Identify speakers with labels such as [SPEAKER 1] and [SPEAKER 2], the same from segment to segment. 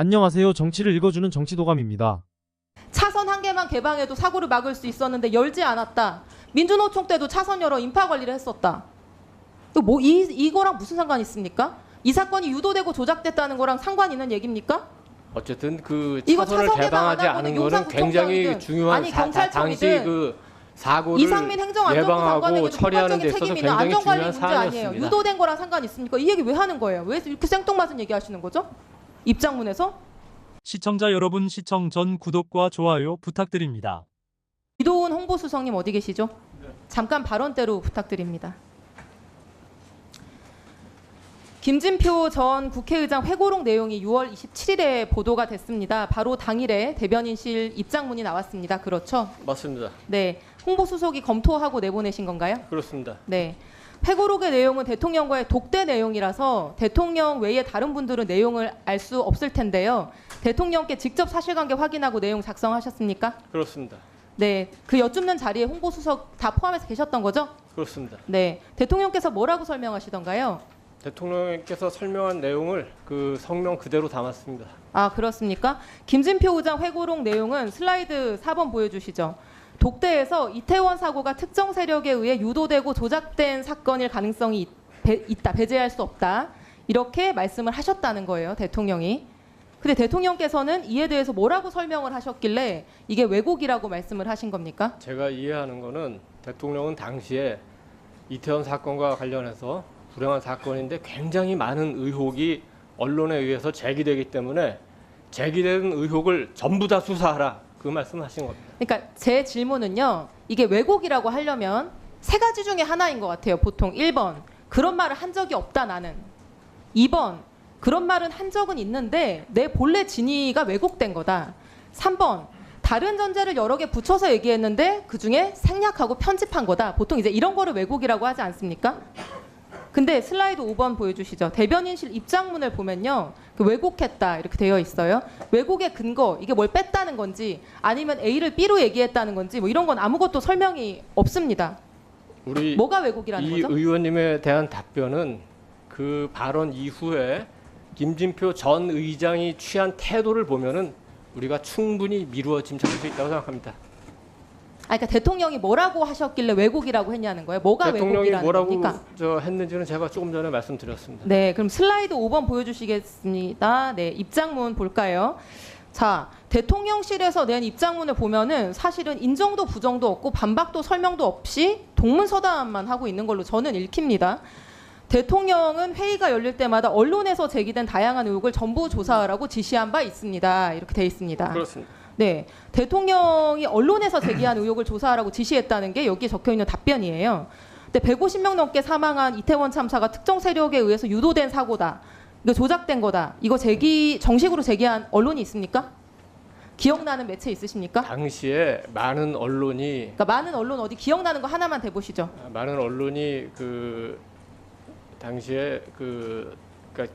[SPEAKER 1] 안녕하세요. 정치를 읽어주는 정치도감입니다.
[SPEAKER 2] 차선 한 개만 개방해도 사고를 막을 수 있었는데 열지 않았다. 민주노총 때도 차선 열어 인파 관리를 했었다. 이거랑 무슨 상관이 있습니까? 이 사건이 유도되고 조작됐다는 거랑 상관 있는 얘기입니까?
[SPEAKER 3] 어쨌든 그
[SPEAKER 2] 이거
[SPEAKER 3] 차선을
[SPEAKER 2] 차선
[SPEAKER 3] 개방하지
[SPEAKER 2] 개방 안
[SPEAKER 3] 않은
[SPEAKER 2] 하고는
[SPEAKER 3] 거는 굉장히
[SPEAKER 2] 용산구청장이든
[SPEAKER 3] 중요한
[SPEAKER 2] 아니,
[SPEAKER 3] 당시
[SPEAKER 2] 경찰청이든
[SPEAKER 3] 그 사고를
[SPEAKER 2] 이상민 행정안전부
[SPEAKER 3] 예방하고
[SPEAKER 2] 장관에게도
[SPEAKER 3] 처리하는 데
[SPEAKER 2] 폭발적인
[SPEAKER 3] 있어서
[SPEAKER 2] 책임이 있는
[SPEAKER 3] 굉장히
[SPEAKER 2] 안전관리
[SPEAKER 3] 중요한
[SPEAKER 2] 문제 아니에요.
[SPEAKER 3] 사안이었습니다.
[SPEAKER 2] 유도된 거랑 상관 있습니까? 이 얘기 왜 하는 거예요? 왜 이렇게 생뚱맞은 얘기하시는 거죠? 입장문에서?
[SPEAKER 4] 시청자 여러분, 시청 전 구독과 좋아요 부탁드립니다.
[SPEAKER 2] 이도훈 홍보수석님 어디 계시죠? 잠깐 발언대로 부탁드립니다. 김진표 전 국회의장 회고록 내용이 6월 27일에 보도가 됐습니다. 바로 당일에 대변인실 입장문이 나왔습니다. 그렇죠?
[SPEAKER 3] 맞습니다.
[SPEAKER 2] 네, 홍보수석이 검토하고 내보내신 건가요?
[SPEAKER 3] 그렇습니다.
[SPEAKER 2] 네. 회고록의 내용은 대통령과의 독대 내용이라서 대통령 외에 다른 분들은 내용을 알 수 없을 텐데요. 대통령께 직접 사실관계 확인하고 내용 작성하셨습니까?
[SPEAKER 3] 그렇습니다.
[SPEAKER 2] 네, 그 여쭙는 자리에 홍보수석 다 포함해서 계셨던 거죠?
[SPEAKER 3] 그렇습니다.
[SPEAKER 2] 네, 대통령께서 뭐라고 설명하시던가요?
[SPEAKER 3] 대통령께서 설명한 내용을 그 성명 그대로 담았습니다.
[SPEAKER 2] 아, 그렇습니까? 김진표 의장 회고록 내용은 슬라이드 4번 보여주시죠. 독대에서 이태원 사고가 특정 세력에 의해 유도되고 조작된 사건일 가능성이 있다. 배제할 수 없다. 이렇게 말씀을 하셨다는 거예요, 대통령이. 근데 대통령께서는 이에 대해서 뭐라고 설명을 하셨길래 이게 왜곡이라고 말씀을 하신 겁니까?
[SPEAKER 3] 제가 이해하는 거는 대통령은 당시에 이태원 사건과 관련해서 불행한 사건인데 굉장히 많은 의혹이 언론에 의해서 제기되기 때문에 제기된 의혹을 전부 다 수사하라. 그 말씀하신 겁니다.
[SPEAKER 2] 그러니까 제 질문은요. 이게 왜곡이라고 하려면 세 가지 중에 하나인 것 같아요. 보통 1번 그런 말을 한 적이 없다 나는. 2번 그런 말은 한 적은 있는데 내 본래 진위가 왜곡된 거다. 3번 다른 전제를 여러 개 붙여서 얘기했는데 그중에 생략하고 편집한 거다. 보통 이제 이런 거를 왜곡이라고 하지 않습니까? 근데 슬라이드 5번 보여주시죠. 대변인실 입장문을 보면요. 그 왜곡했다 이렇게 되어 있어요. 왜곡의 근거, 이게 뭘 뺐다는 건지 아니면 A를 B로 얘기했다는 건지 뭐 이런 건 아무것도 설명이 없습니다.
[SPEAKER 3] 우리
[SPEAKER 2] 뭐가 왜곡이라는
[SPEAKER 3] 이
[SPEAKER 2] 거죠?
[SPEAKER 3] 의원님에 대한 답변은 그 발언 이후에 김진표 전 의장이 취한 태도를 보면은 우리가 충분히 미루어짐 잡을 수 있다고 생각합니다.
[SPEAKER 2] 그러니까 대통령이 뭐라고 하셨길래 왜곡이라고 했냐는 거예요. 뭐가
[SPEAKER 3] 대통령이
[SPEAKER 2] 왜곡이라는
[SPEAKER 3] 뭐라고
[SPEAKER 2] 겁니까?
[SPEAKER 3] 했는지는 제가 조금 전에 말씀드렸습니다.
[SPEAKER 2] 네, 그럼 슬라이드 5번 보여주시겠습니다. 네, 입장문 볼까요? 자, 대통령실에서 낸 입장문을 보면은 사실은 인정도 부정도 없고 반박도 설명도 없이 동문서답만 하고 있는 걸로 저는 읽힙니다. 대통령은 회의가 열릴 때마다 언론에서 제기된 다양한 의혹을 전부 조사하라고 지시한 바 있습니다. 이렇게 돼 있습니다.
[SPEAKER 3] 그렇습니다.
[SPEAKER 2] 네, 대통령이 언론에서 제기한 의혹을 조사하라고 지시했다는 게 여기에 적혀 있는 답변이에요. 근데 150명 넘게 사망한 이태원 참사가 특정 세력에 의해서 유도된 사고다. 이거 조작된 거다. 이거 정식으로 제기한 언론이 있습니까? 기억나는 매체 있으십니까?
[SPEAKER 3] 당시에 많은 언론이
[SPEAKER 2] 그러니까 많은 언론 어디 기억나는 거 하나만 대보시죠.
[SPEAKER 3] 많은 언론이 그 당시에 그러니까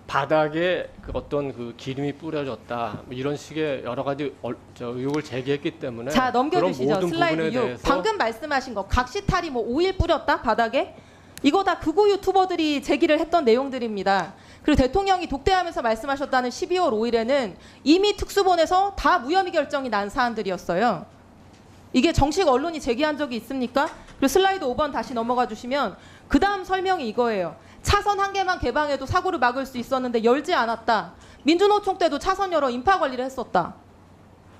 [SPEAKER 3] 바닥에 그 어떤 그 기름이 뿌려졌다 뭐 이런 식의 여러 가지 의혹을 제기했기 때문에
[SPEAKER 2] 자, 넘겨주시죠.
[SPEAKER 3] 그런 모든
[SPEAKER 2] 슬라이드
[SPEAKER 3] 부분에
[SPEAKER 2] 6.
[SPEAKER 3] 대해서
[SPEAKER 2] 방금 말씀하신 거 각시탈이 뭐 오일 뿌렸다 바닥에 이거 다 극우 유튜버들이 제기를 했던 내용들입니다. 그리고 대통령이 독대하면서 말씀하셨다는 12월 5일에는 이미 특수본에서 다 무혐의 결정이 난 사안들이었어요. 이게 정식 언론이 제기한 적이 있습니까? 그리고 슬라이드 5번 다시 넘어가 주시면 그 다음 설명이 이거예요. 차선 한 개만 개방해도 사고를 막을 수 있었는데 열지 않았다. 민주노총 때도 차선 열어 인파 관리를 했었다.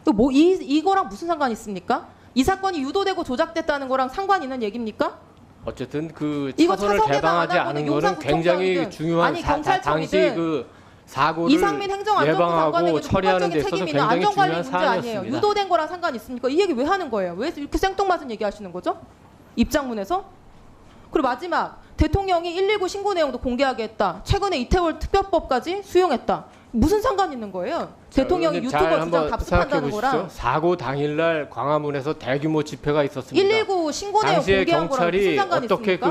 [SPEAKER 2] 이거랑 무슨 상관이 있습니까? 이 사건이 유도되고 조작됐다는 거랑 상관 있는 얘기입니까?
[SPEAKER 3] 어쨌든 그
[SPEAKER 2] 이거
[SPEAKER 3] 차선을
[SPEAKER 2] 차선 개방
[SPEAKER 3] 개방하지
[SPEAKER 2] 안 하고는
[SPEAKER 3] 않은 거는
[SPEAKER 2] 용산구청장이든
[SPEAKER 3] 굉장히 중요한
[SPEAKER 2] 아니,
[SPEAKER 3] 당시
[SPEAKER 2] 경찰청이든
[SPEAKER 3] 그 사고를
[SPEAKER 2] 이상민 행정안전부
[SPEAKER 3] 예방하고
[SPEAKER 2] 장관에게도
[SPEAKER 3] 처리하는 데
[SPEAKER 2] 폭발적인
[SPEAKER 3] 있어서
[SPEAKER 2] 책임이 있는
[SPEAKER 3] 굉장히
[SPEAKER 2] 안전관리
[SPEAKER 3] 중요한
[SPEAKER 2] 문제 아니에요.
[SPEAKER 3] 사안이었습니다.
[SPEAKER 2] 유도된 거랑 상관 있습니까? 이 얘기 왜 하는 거예요? 왜 이렇게 생뚱맞은 얘기하시는 거죠? 입장문에서? 그리고 마지막 대통령이 119 신고 내용도 공개하게 했다. 최근에 이태원 특별법까지 수용했다. 무슨 상관 있는 거예요? 대통령이
[SPEAKER 3] 의원님 잘
[SPEAKER 2] 유튜버 주장
[SPEAKER 3] 한번
[SPEAKER 2] 답습한다는
[SPEAKER 3] 생각해
[SPEAKER 2] 거랑
[SPEAKER 3] 보시죠. 사고 당일날 광화문에서 대규모 집회가 있었습니다.
[SPEAKER 2] 119 신고 내용
[SPEAKER 3] 당시에
[SPEAKER 2] 공개한 거랑 무슨
[SPEAKER 3] 경찰이
[SPEAKER 2] 상관이
[SPEAKER 3] 어떻게
[SPEAKER 2] 있습니까?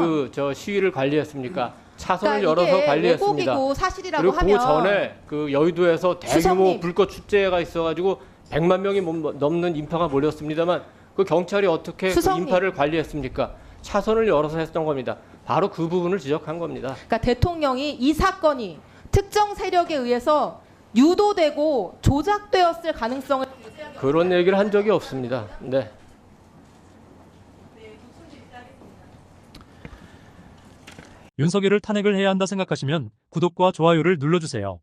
[SPEAKER 3] 그 시위를 관리했습니까? 차선을
[SPEAKER 2] 그러니까
[SPEAKER 3] 열어서
[SPEAKER 2] 이게
[SPEAKER 3] 관리했습니다.
[SPEAKER 2] 왜곡이고 사실이라고
[SPEAKER 3] 그리고
[SPEAKER 2] 하면
[SPEAKER 3] 그 전에 그 여의도에서 대규모
[SPEAKER 2] 수석님.
[SPEAKER 3] 불꽃 축제가 있어가지고 100만 명이 넘는 인파가 몰렸습니다만 그 경찰이 어떻게 그
[SPEAKER 2] 수석님.
[SPEAKER 3] 인파를 관리했습니까? 차선을 열어서 했던 겁니다. 바로 그 부분을 지적한 겁니다.
[SPEAKER 2] 그러니까 대통령이 이 사건이 특정 세력에 의해서 유도되고 조작되었을 가능성을
[SPEAKER 3] 그런 얘기를 한 적이 없습니다. 네.
[SPEAKER 4] 윤석열을 탄핵을 해야 한다 생각하시면 구독과 좋아요를 눌러주세요.